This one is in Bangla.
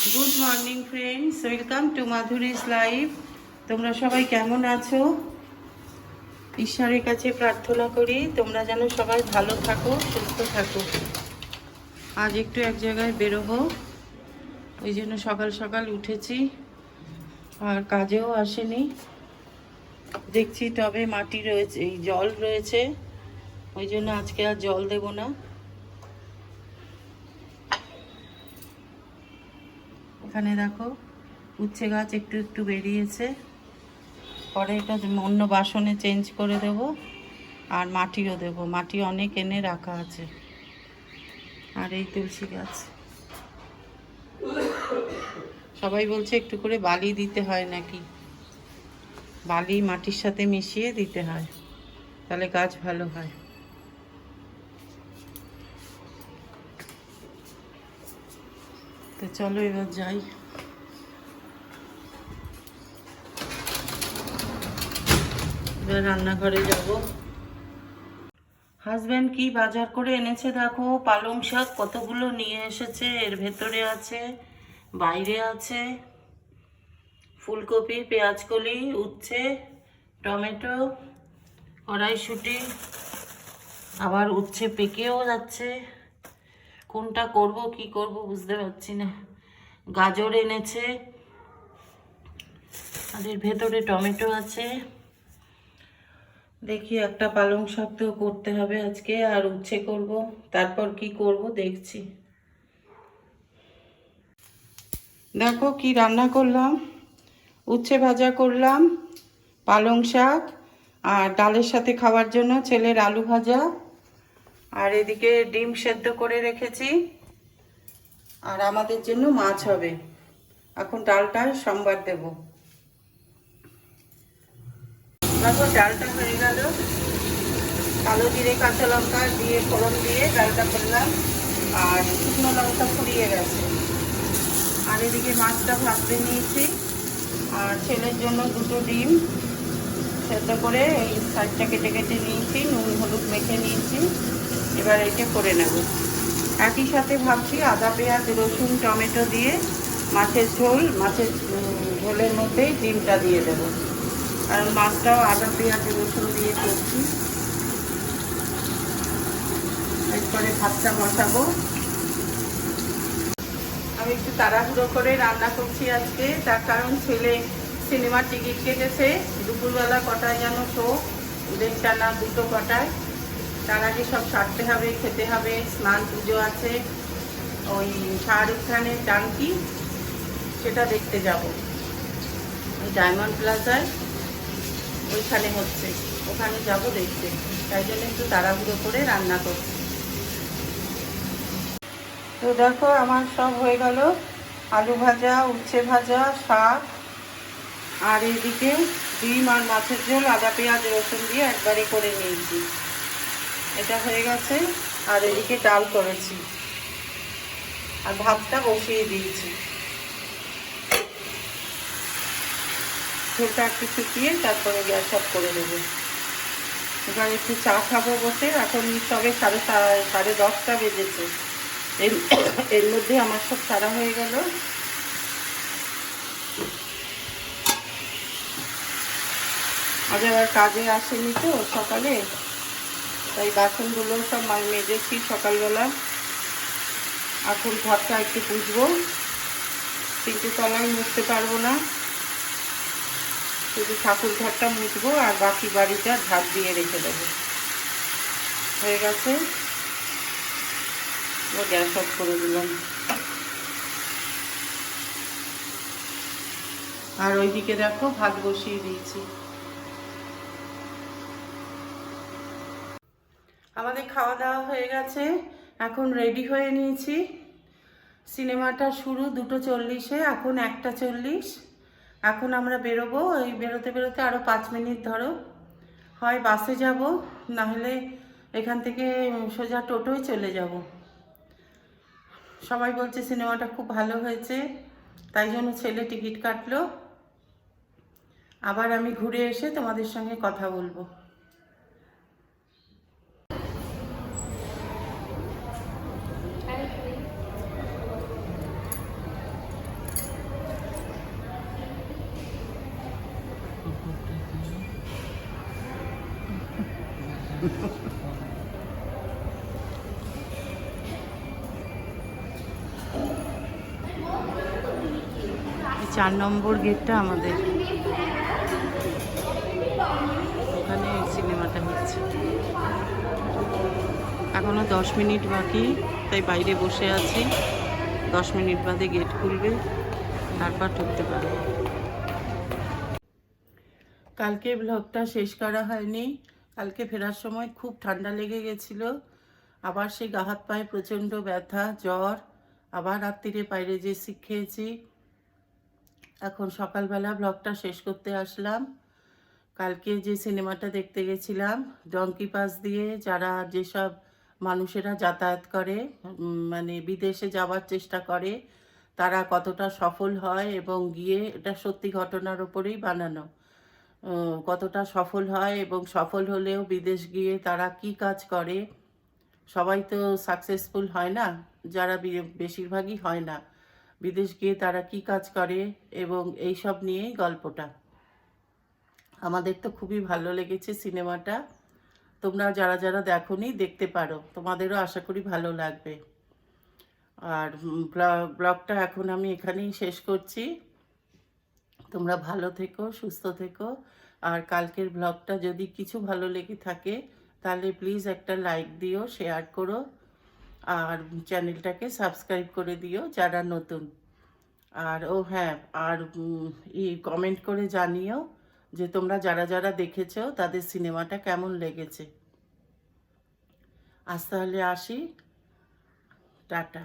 Good morning friends, welcome to Madhuri's life. তোমরা সবাই কেমন আছো? ঈশ্বরের কাছে প্রার্থনা করি তোমরা যেন সবাই ভালো থাকো, সুস্থ থাকো। আজ একটু এক জায়গায় বেরোবো, ওই জন্য সকাল সকাল উঠেছি, আর কাজেও আসেনি। দেখছি টবে মাটি রয়েছে, এই জল রয়েছে, ওই জন্য আজকে আর জল দেব না। এখানে দেখো উচ্ছে গাছ একটু একটু বেরিয়েছে, পরে এটা অন্য বাসনে চেঞ্জ করে দেব। আর মাটিও দেব, মাটি অনেক এনে রাখা আছে। আর এই তুলসী গাছ, সবাই বলছে একটু করে বালি দিতে হয় নাকি, বালি মাটির সাথে মিশিয়ে দিতে হয়, তাহলে গাছ ভালো হয়। তো চলো এবার যাই। এবার রান্নাঘরে যাব। হাজব্যান্ড কি বাজার করে এনেছে দেখো, পালং শাক কতগুলো নিয়ে এসেছে, এর ভেতরে আছে, বাইরে আছে ফুলকপি, পেঁয়াজকলি, উচ্ছে, টমেটো, কড়াইশুঁটি, আবার উচ্ছে পেকেও যাচ্ছে। কোনটা করব কি করব বুঝতে পারছি না। গাজর এনেছে, আর এর ভেতরে টমেটো আছে। দেখি একটা পালং শাক তো করতে হবে আজকে, আর উচ্ছে করব, তারপর কি করব দেখছি। দেখো কি রান্না করলাম, উচ্ছে ভাজা করলাম, পালং শাক, আর ডালের সাথে খাওয়ার জন্য ছেলের আলু ভাজা, আর এদিকে ডিম সেদ্ধ করে রেখেছি, আর আমাদের জন্য মাছ হবে। এখন ডালটা সোমবার দেব। দেখো ডালটা হয়ে গেল, কালো জিরে কাঁচা লঙ্কা দিয়ে ফোড়ন দিয়ে ডালটা করলাম, আর শুকনো লঙ্কা ফুরিয়ে গেছে। আর এদিকে মাছটা ভাজতে নিয়েছি, আর ছেলের জন্য দুটো ডিম সেদ্ধ করে এই সাইডটা কেটে কেটে নিয়েছি, নুন হলুদ মেখে নিয়েছি। এবার এটা করে নেব। একই সাথে ভাবছি আদা পেঁয়াজ রসুন টমেটো দিয়ে মাছের ঝোলের মধ্যেই ডিমটা দিয়ে দেবো, কারণ মাছটাও আদা পেঁয়াজ রসুন দিয়ে করছি। এরপরে ভাতটা বসাবো। আমি একটু তাড়াহুড়ো করে রান্না করছি আজকে, তার কারণ ছেলে সিনেমার টিকিট কেটেছে, দুপুরবেলা কটায় যেন শো, 1:30 না 2 কটায়। তার আগে সব সারতে হবে, খেতে হবে, স্নান পুজো আছে। ওই শাহরুখ খানের টাঙ্কি, সেটা দেখতে যাব ওই ডায়মন্ড প্লাজায়, ওইখানে হচ্ছে, ওখানে যাব দেখতে। তাই জন্য একটু তাড়াহুড়ো করে রান্না করছি। তো দেখো আমার সব হয়ে গেল, আলু ভাজা, উচ্ছে ভাজা, শাক, আর এইদিকে ডিম আর মাছের ঝোল আদা পেঁয়াজ রসুন দিয়ে একবারে করে নিয়েছি, এটা হয়ে গেছে। আর এদিকে ডাল করেছি, আর ভাতটা বসিয়ে দিয়েছি। ঝোলটা একটু শুকিয়ে তারপরে গ্যাস অফ করে দেবো। এবার একটু চা খাবো বসে, এখন সবে 10:30 বেজেছে। এর মধ্যে আমার সব সারা হয়ে গেল। আজ আবার কাজে আসেনি তো সকালে, তাই বাসনগুলো সব মেজেছি সকালবেলা। এখন ঘরটা একটু পুছবো, 3টে তলায় মুছতে পারবো না, শুধু ঠাকুর ঘরটা মুছবো, আর বাকি বাড়িটা ঝাঁপ দিয়ে রেখে দেবো। হয়ে গেছে, গ্যাস অফ করে দিলাম। আর ওইদিকে দেখো ভাত বসিয়ে দিয়েছি। আমাদের খাওয়া দাওয়া হয়ে গেছে, এখন রেডি হয়ে নিয়েছি। সিনেমাটা শুরু 2:40-এ, এখন 1:40। এখন আমরা বেরোবো, এই বেরোতে বেরোতে আরও 5 মিনিট ধরো, হয় বাসে যাব, নাহলে এখান থেকে সোজা টোটোয় চলে যাব। সবাই বলছে সিনেমাটা খুব ভালো হয়েছে, তাই জন্য ছেলে টিকিট কাটলো। আবার আমি ঘুরে এসে তোমাদের সঙ্গে কথা বলবো। এই 4 নম্বর গেটটা আমাদের, ওখানে এই সিনেমাটা হচ্ছে। এখনো 10 মিনিট বাকি, তাই বাইরে বসে আছি। 10 মিনিট বাদে গেট খুলবে, তারপর ঢুকতে পারবো। কালকে ব্লগটা শেষ করা হয়নি। কালকে ফেরার সময় খুব ঠান্ডা লেগে গেছিলো, আবার সেই গা হাত পায়ে প্রচণ্ড ব্যথা, জ্বর, আবার রাত্রিরে বাইরে যে খেয়েছি। এখন সকালবেলা ব্লগটা শেষ করতে আসলাম। কালকে যে সিনেমাটা দেখতে গেছিলাম, ডঙ্কি পাস দিয়ে যারা যেসব মানুষেরা যাতায়াত করে, মানে বিদেশে যাওয়ার চেষ্টা করে, তারা কতটা সফল হয় এবং গিয়ে, এটা সত্যি ঘটনার ওপরেই বানানো, কতটা সফল হয় এবং সফল হলেও বিদেশ গিয়ে তারা কি কাজ করে। সবাই তো সাকসেসফুল হয় না, যারা বেশিরভাগই হয় না, বিদেশ গিয়ে তারা কি কাজ করে এবং এই সব নিয়েই গল্পটা। আমাদের তো খুবই ভালো লেগেছে সিনেমাটা। তোমরা যারা যারা দেখোনি দেখতে পারো, তোমাদেরও আশা করি ভালো লাগবে। আর ব্লগটা এখন আমি এখানেই শেষ করছি। তোমরা ভালো থেকো, সুস্থ থেকো। আর কালকের ব্লগটা যদি কিছু ভালো লেগে থাকে তাহলে প্লিজ একটা লাইক দিও, শেয়ার করো, আর চ্যানেলটাকে সাবস্ক্রাইব করে দিও যারা নতুন। আর হ্যাঁ, আর কমেন্ট করে জানিও যে তোমরা যারা যারা দেখেছো তাদের সিনেমাটা কেমন লেগেছে। আজ তাহলে আসি, টাটা।